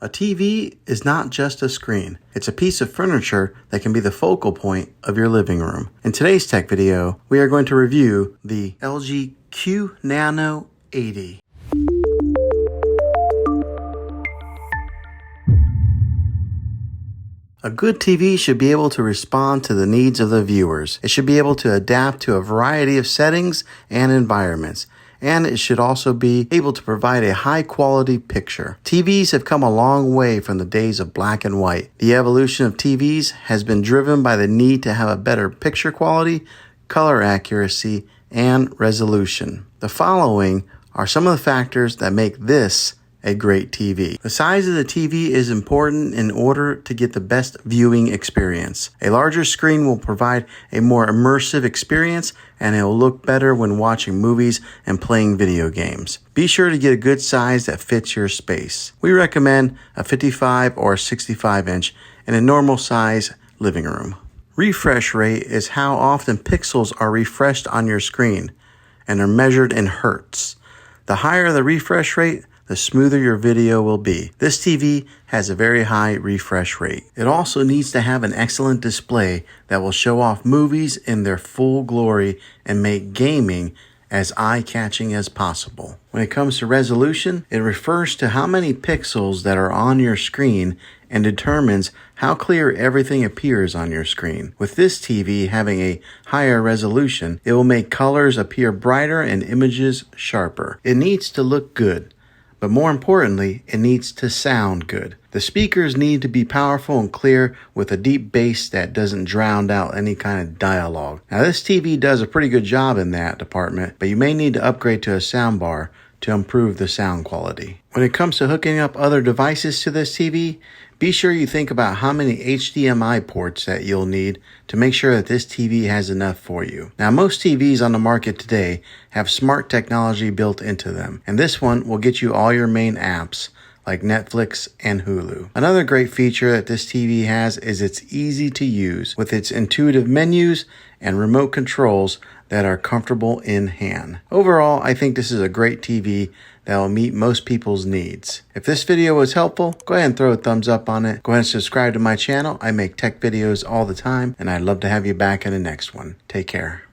A TV is not just a screen. It's a piece of furniture that can be the focal point of your living room. In today's tech video, we are going to review the LG Nano80. A good TV should be able to respond to the needs of the viewers. It should be able to adapt to a variety of settings and environments. And it should also be able to provide a high-quality picture. TVs have come a long way from the days of black and white. The evolution of TVs has been driven by the need to have a better picture quality, color accuracy, and resolution. The following are some of the factors that make this a great TV. The size of the TV is important in order to get the best viewing experience. A larger screen will provide a more immersive experience, and it will look better when watching movies and playing video games. Be sure to get a good size that fits your space. We recommend a 55 or 65 inch in a normal size living room. Refresh rate is how often pixels are refreshed on your screen and are measured in hertz. The higher the refresh rate, the smoother your video will be. This TV has a very high refresh rate. It also needs to have an excellent display that will show off movies in their full glory and make gaming as eye-catching as possible. When it comes to resolution, it refers to how many pixels that are on your screen and determines how clear everything appears on your screen. With this TV having a higher resolution, it will make colors appear brighter and images sharper. It needs to look good. But more importantly, it needs to sound good. The speakers need to be powerful and clear with a deep bass that doesn't drown out any kind of dialogue. Now this TV does a pretty good job in that department, but you may need to upgrade to a soundbar to improve the sound quality. When it comes to hooking up other devices to this TV, be sure you think about how many HDMI ports that you'll need to make sure that this TV has enough for you. Now, most TVs on the market today have smart technology built into them, and this one will get you all your main apps like Netflix and Hulu. Another great feature that this TV has is it's easy to use with its intuitive menus and remote controls that are comfortable in hand. Overall, I think this is a great TV that will meet most people's needs. If this video was helpful, go ahead and throw a thumbs up on it. Go ahead and subscribe to my channel. I make tech videos all the time, and I'd love to have you back in the next one. Take care.